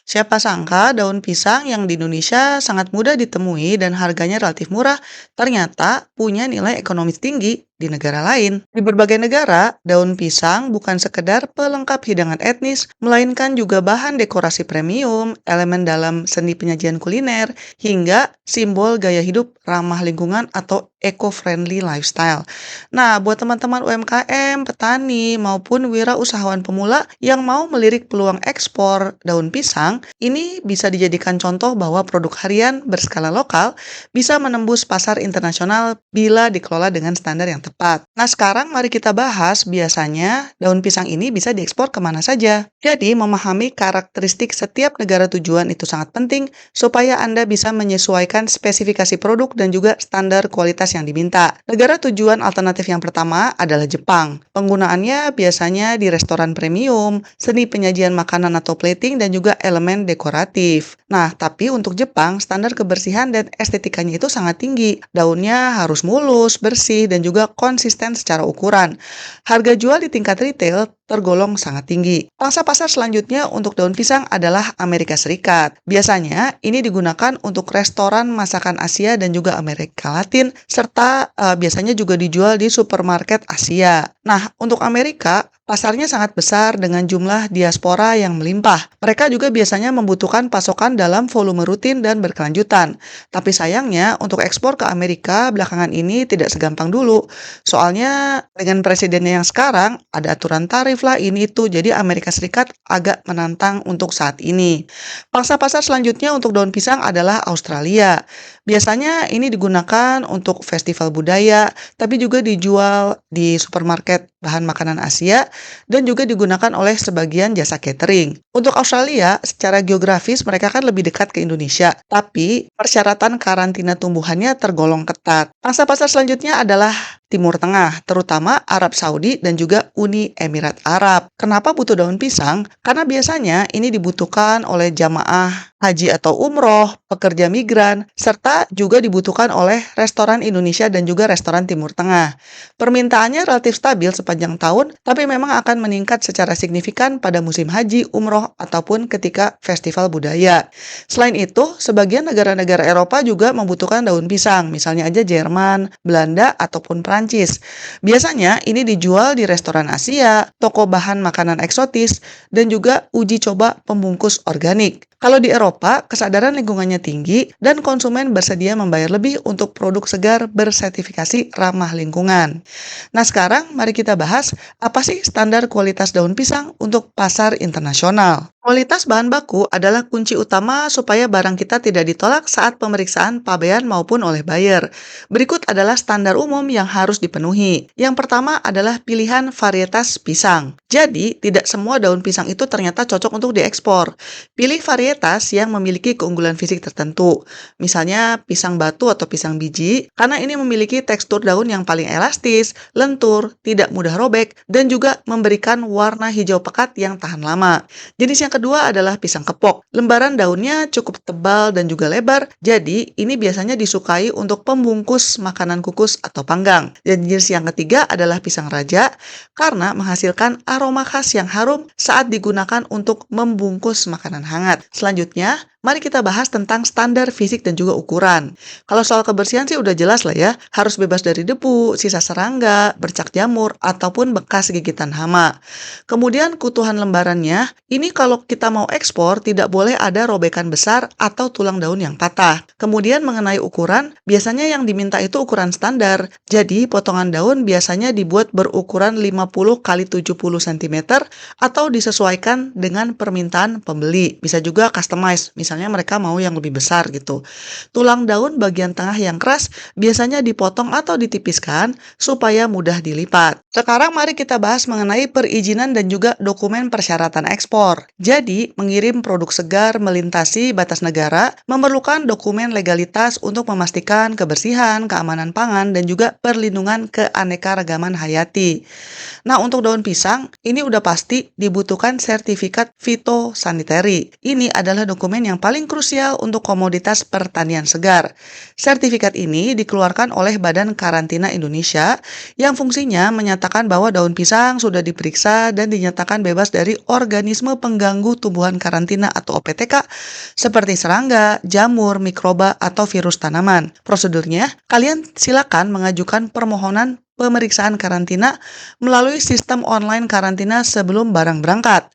Siapa sangka daun pisang yang di Indonesia sangat mudah ditemui dan harganya relatif murah, ternyata punya nilai ekonomis tinggi di negara lain. Di berbagai negara, daun pisang bukan sekedar pelengkap hidangan etnis, melainkan juga bahan dekorasi premium, elemen dalam seni penyajian kuliner, hingga simbol gaya hidup ramah lingkungan atau eco-friendly lifestyle. Nah, buat teman-teman UMKM, petani, maupun wirausahawan pemula yang mau melirik peluang ekspor daun pisang, ini bisa dijadikan contoh bahwa produk harian berskala lokal bisa menembus pasar internasional bila dikelola dengan standar yang tepat. Nah, sekarang mari kita bahas biasanya daun pisang ini bisa diekspor kemana saja. Jadi, memahami karakteristik setiap negara tujuan itu sangat penting supaya Anda bisa menyesuaikan spesifikasi produk dan juga standar kualitas yang diminta. Negara tujuan alternatif yang pertama adalah Jepang. Penggunaannya biasanya di restoran premium, seni penyajian makanan atau plating, dan juga elemen dekoratif. Nah, tapi untuk Jepang, standar kebersihan dan estetikanya itu sangat tinggi. Daunnya harus mulus, bersih, dan juga konsisten secara ukuran. Harga jual di tingkat retail tergolong sangat tinggi. Pangsa pasar selanjutnya untuk daun pisang adalah Amerika Serikat. Biasanya ini digunakan untuk restoran masakan Asia dan juga Amerika Latin, serta biasanya juga dijual di supermarket Asia. Nah, untuk Amerika, pasarnya sangat besar dengan jumlah diaspora yang melimpah. Mereka juga biasanya membutuhkan pasokan dalam volume rutin dan berkelanjutan. Tapi sayangnya, untuk ekspor ke Amerika belakangan ini tidak segampang dulu. Soalnya dengan presidennya yang sekarang, ada aturan tarif lah ini itu. Jadi Amerika Serikat agak menantang untuk saat ini. Pangsa pasar selanjutnya untuk daun pisang adalah Australia. Biasanya ini digunakan untuk festival budaya, tapi juga dijual di supermarket bahan makanan Asia dan juga digunakan oleh sebagian jasa catering. Untuk Australia, secara geografis mereka kan lebih dekat ke Indonesia, tapi persyaratan karantina tumbuhannya tergolong ketat. Pangsa pasar selanjutnya adalah Timur Tengah, terutama Arab Saudi dan juga Uni Emirat Arab. Kenapa butuh daun pisang? Karena biasanya ini dibutuhkan oleh jamaah haji atau umroh, pekerja migran, serta juga dibutuhkan oleh restoran Indonesia dan juga restoran Timur Tengah. Permintaannya relatif stabil sepanjang tahun, tapi memang akan meningkat secara signifikan pada musim haji, umroh, ataupun ketika festival budaya. Selain itu, sebagian negara-negara Eropa juga membutuhkan daun pisang, misalnya aja Jerman, Belanda, ataupun Prancis. Biasanya ini dijual di restoran Asia, toko bahan makanan eksotis, dan juga uji coba pembungkus organik. Kalau di Eropa, kesadaran lingkungannya tinggi dan konsumen bersedia membayar lebih untuk produk segar bersertifikasi ramah lingkungan. Nah, sekarang mari kita bahas apa sih standar kualitas daun pisang untuk pasar internasional. Kualitas bahan baku adalah kunci utama supaya barang kita tidak ditolak saat pemeriksaan pabean maupun oleh buyer. Berikut adalah standar umum yang harus dipenuhi. Yang pertama adalah pilihan varietas pisang. Jadi, tidak semua daun pisang itu ternyata cocok untuk diekspor. Pilih varietas yang memiliki keunggulan fisik tertentu. Misalnya pisang batu atau pisang biji, karena ini memiliki tekstur daun yang paling elastis, lentur, tidak mudah robek, dan juga memberikan warna hijau pekat yang tahan lama. Jenis yang kedua adalah pisang kepok. Lembaran daunnya cukup tebal dan juga lebar, jadi ini biasanya disukai untuk pembungkus makanan kukus atau panggang. Dan jenis yang ketiga adalah pisang raja, karena menghasilkan aroma khas yang harum saat digunakan untuk membungkus makanan hangat. Selanjutnya, mari kita bahas tentang standar fisik dan juga ukuran. Kalau soal kebersihan sih udah jelas lah ya, harus bebas dari debu, sisa serangga, bercak jamur, ataupun bekas gigitan hama. Kemudian kutuhan lembarannya, ini kalau kita mau ekspor tidak boleh ada robekan besar atau tulang daun yang patah. Kemudian mengenai ukuran, biasanya yang diminta itu ukuran standar. Jadi potongan daun biasanya dibuat berukuran 50 kali 70 cm atau disesuaikan dengan permintaan pembeli. Bisa juga customize, misalnya mereka mau yang lebih besar gitu. Tulang daun bagian tengah yang keras biasanya dipotong atau ditipiskan supaya mudah dilipat. Sekarang mari kita bahas mengenai perizinan dan juga dokumen persyaratan ekspor. Jadi, mengirim produk segar melintasi batas negara memerlukan dokumen legalitas untuk memastikan kebersihan, keamanan pangan, dan juga perlindungan keanekaragaman hayati. Nah, untuk daun pisang, ini udah pasti dibutuhkan sertifikat fitosanitary. Ini adalah dokumen yang paling krusial untuk komoditas pertanian segar. Sertifikat ini dikeluarkan oleh Badan Karantina Indonesia yang fungsinya menyatakan bahwa daun pisang sudah diperiksa dan dinyatakan bebas dari organisme pengganggu tumbuhan karantina atau OPTK seperti serangga, jamur, mikroba, atau virus tanaman. Prosedurnya, kalian silakan mengajukan permohonan pemeriksaan karantina melalui sistem online karantina sebelum barang berangkat.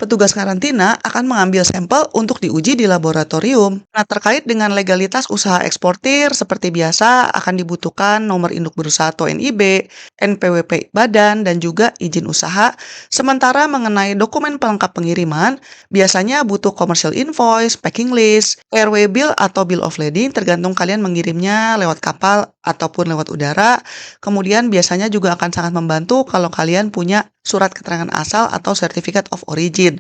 Petugas karantina akan mengambil sampel untuk diuji di laboratorium. Nah, terkait dengan legalitas usaha eksportir, seperti biasa akan dibutuhkan nomor induk berusaha atau NIB, NPWP badan, dan juga izin usaha. Sementara mengenai dokumen pelengkap pengiriman, biasanya butuh commercial invoice, packing list, airway bill atau bill of lading, tergantung kalian mengirimnya lewat kapal ataupun lewat udara. Kemudian biasanya juga akan sangat membantu kalau kalian punya surat keterangan asal atau certificate of origin.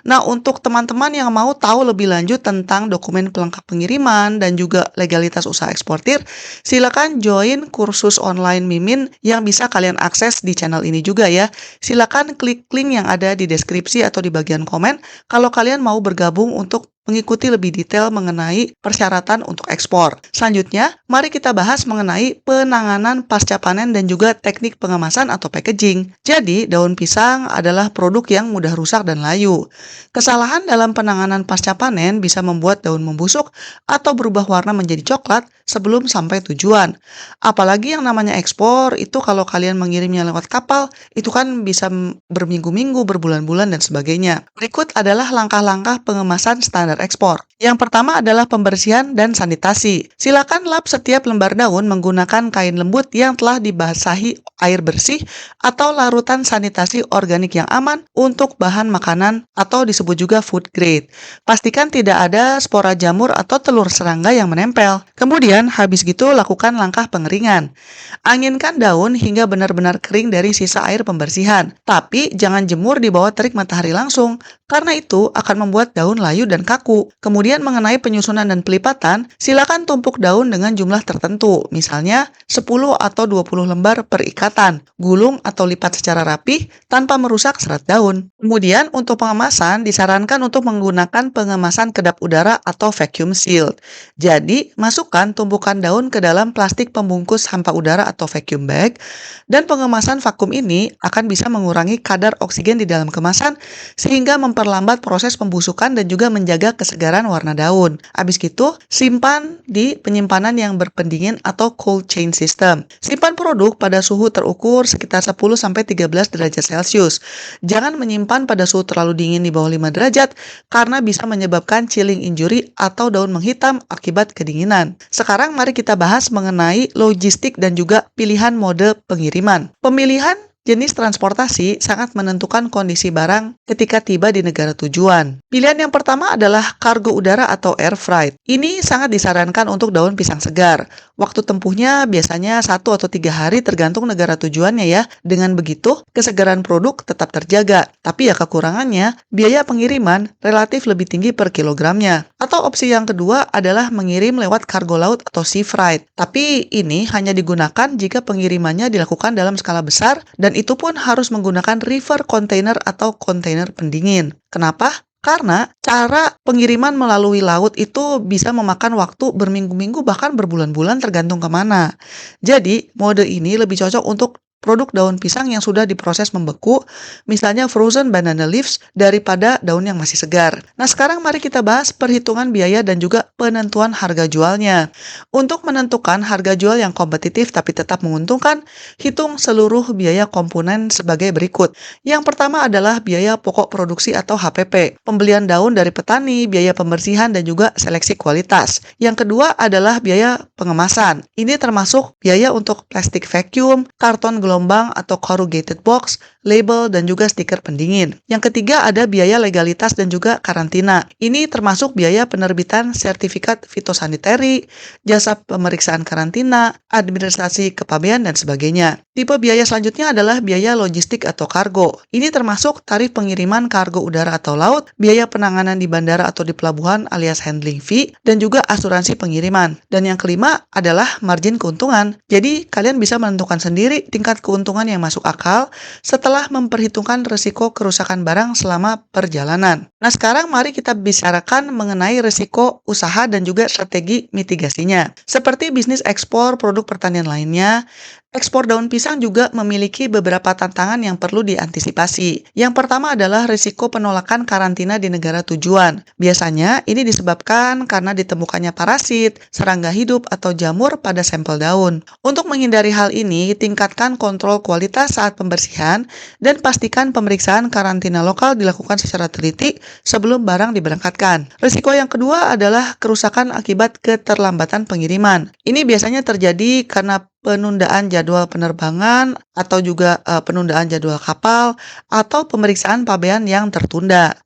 Nah, untuk teman-teman yang mau tahu lebih lanjut tentang dokumen pelengkap pengiriman dan juga legalitas usaha eksportir, silakan join kursus online Mimin yang bisa kalian akses di channel ini juga ya. Silakan klik link yang ada di deskripsi atau di bagian komen kalau kalian mau bergabung untuk mengikuti lebih detail mengenai persyaratan untuk ekspor. Selanjutnya, mari kita bahas mengenai penanganan pasca panen dan juga teknik pengemasan atau packaging. Jadi, daun pisang adalah produk yang mudah rusak dan layu. Kesalahan dalam penanganan pasca panen bisa membuat daun membusuk atau berubah warna menjadi coklat sebelum sampai tujuan. Apalagi yang namanya ekspor, itu kalau kalian mengirimnya lewat kapal, itu kan bisa berminggu-minggu, berbulan-bulan, dan sebagainya. Berikut adalah langkah-langkah pengemasan standar ekspor. Yang pertama adalah pembersihan dan sanitasi. Silakan lap setiap lembar daun menggunakan kain lembut yang telah dibasahi air bersih atau larutan sanitasi organik yang aman untuk bahan makanan atau disebut juga food grade. Pastikan tidak ada spora jamur atau telur serangga yang menempel. Kemudian, habis gitu lakukan langkah pengeringan. Anginkan daun hingga benar-benar kering dari sisa air pembersihan. Tapi jangan jemur di bawah terik matahari langsung, karena itu akan membuat daun layu dan kaku. Kemudian mengenai penyusunan dan pelipatan, silakan tumpuk daun dengan jumlah tertentu, misalnya 10 atau 20 lembar per ikatan. Gulung atau lipat secara rapih tanpa merusak serat daun. Kemudian untuk pengemasan disarankan untuk menggunakan pengemasan kedap udara atau vacuum sealed. Jadi, masukkan tumpukan daun ke dalam plastik pembungkus hampa udara atau vacuum bag, dan pengemasan vakum ini akan bisa mengurangi kadar oksigen di dalam kemasan sehingga memperlambat proses pembusukan dan juga menjaga kesegaran warna daun. Habis gitu, simpan di penyimpanan yang berpendingin atau cold chain system. Simpan produk pada suhu terukur sekitar 10-13 derajat Celcius. Jangan menyimpan pada suhu terlalu dingin di bawah 5 derajat karena bisa menyebabkan chilling injury atau daun menghitam akibat kedinginan. Sekarang mari kita bahas mengenai logistik dan juga pilihan mode pengiriman. Pemilihan jenis transportasi sangat menentukan kondisi barang ketika tiba di negara tujuan. Pilihan yang pertama adalah kargo udara atau air freight. Ini sangat disarankan untuk daun pisang segar. Waktu tempuhnya biasanya 1 atau 3 hari tergantung negara tujuannya ya. Dengan begitu, kesegaran produk tetap terjaga. Tapi ya kekurangannya, biaya pengiriman relatif lebih tinggi per kilogramnya. Atau opsi yang kedua adalah mengirim lewat kargo laut atau sea freight. Tapi ini hanya digunakan jika pengirimannya dilakukan dalam skala besar dan itu pun harus menggunakan river container atau kontainer pendingin. Kenapa? Karena cara pengiriman melalui laut itu bisa memakan waktu berminggu-minggu bahkan berbulan-bulan tergantung kemana. Jadi, mode ini lebih cocok untuk produk daun pisang yang sudah diproses membeku, misalnya frozen banana leaves, daripada daun yang masih segar. Nah, sekarang mari kita bahas perhitungan biaya dan juga penentuan harga jualnya. Untuk menentukan harga jual yang kompetitif tapi tetap menguntungkan, hitung seluruh biaya komponen sebagai berikut. Yang pertama adalah biaya pokok produksi atau HPP, pembelian daun dari petani, biaya pembersihan, dan juga seleksi kualitas. Yang kedua adalah biaya pengemasan. Ini termasuk biaya untuk plastik vacuum, karton gelombang atau corrugated box, label, dan juga stiker pendingin. Yang ketiga ada biaya legalitas dan juga karantina. Ini termasuk biaya penerbitan sertifikat fitosanitary, jasa pemeriksaan karantina, administrasi kepabean, dan sebagainya. Tipe biaya selanjutnya adalah biaya logistik atau kargo. Ini termasuk tarif pengiriman kargo udara atau laut, biaya penanganan di bandara atau di pelabuhan alias handling fee, dan juga asuransi pengiriman. Dan yang kelima adalah margin keuntungan. Jadi, kalian bisa menentukan sendiri tingkat keuntungan yang masuk akal setelah memperhitungkan risiko kerusakan barang selama perjalanan. Nah, sekarang mari kita bicarakan mengenai risiko usaha dan juga strategi mitigasinya. Seperti bisnis ekspor produk pertanian lainnya, ekspor daun pisang juga memiliki beberapa tantangan yang perlu diantisipasi. Yang pertama adalah risiko penolakan karantina di negara tujuan. Biasanya ini disebabkan karena ditemukannya parasit, serangga hidup, atau jamur pada sampel daun. Untuk menghindari hal ini, tingkatkan kontrol kualitas saat pembersihan dan pastikan pemeriksaan karantina lokal dilakukan secara teliti sebelum barang diberangkatkan. Risiko yang kedua adalah kerusakan akibat keterlambatan pengiriman. Ini biasanya terjadi karena penundaan jadwal penerbangan atau juga penundaan jadwal kapal atau pemeriksaan pabean yang tertunda.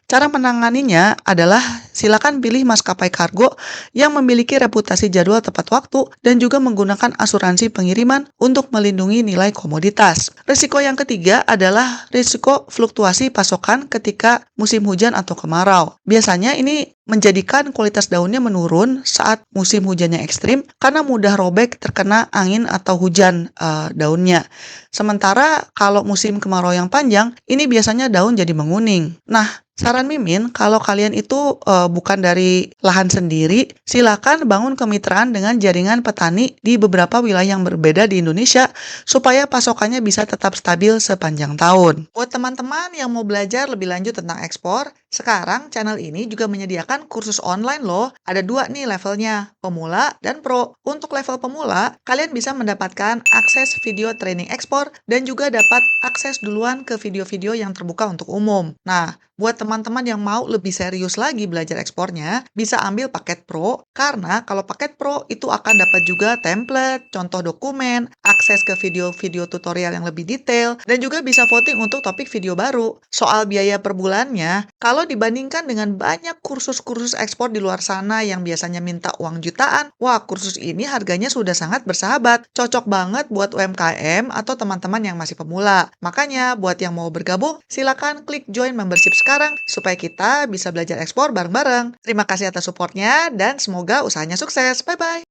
Cara menanganinya adalah silakan pilih maskapai kargo yang memiliki reputasi jadwal tepat waktu dan juga menggunakan asuransi pengiriman untuk melindungi nilai komoditas. Risiko yang ketiga adalah risiko fluktuasi pasokan ketika musim hujan atau kemarau. Biasanya ini menjadikan kualitas daunnya menurun saat musim hujannya ekstrim karena mudah robek terkena angin atau hujan daunnya. Sementara kalau musim kemarau yang panjang, ini biasanya daun jadi menguning. Nah, saran Mimin, kalau kalian itu bukan dari lahan sendiri, silakan bangun kemitraan dengan jaringan petani di beberapa wilayah yang berbeda di Indonesia supaya pasokannya bisa tetap stabil sepanjang tahun. Buat teman-teman yang mau belajar lebih lanjut tentang ekspor, sekarang channel ini juga menyediakan kursus online loh. Ada dua nih levelnya, pemula dan pro. Untuk level pemula, kalian bisa mendapatkan akses video training ekspor dan juga dapat akses duluan ke video-video yang terbuka untuk umum. Nah, buat teman-teman yang mau lebih serius lagi belajar ekspornya, bisa ambil paket Pro, karena kalau paket Pro itu akan dapat juga template, contoh dokumen, akses ke video-video tutorial yang lebih detail, dan juga bisa voting untuk topik video baru. Soal biaya per bulannya, kalau dibandingkan dengan banyak kursus-kursus ekspor di luar sana yang biasanya minta uang jutaan, wah kursus ini harganya sudah sangat bersahabat, cocok banget buat UMKM atau teman-teman yang masih pemula. Makanya, buat yang mau bergabung, silakan klik join membership sekarang supaya kita bisa belajar ekspor bareng-bareng. Terima kasih atas supportnya dan semoga usahanya sukses. Bye-bye.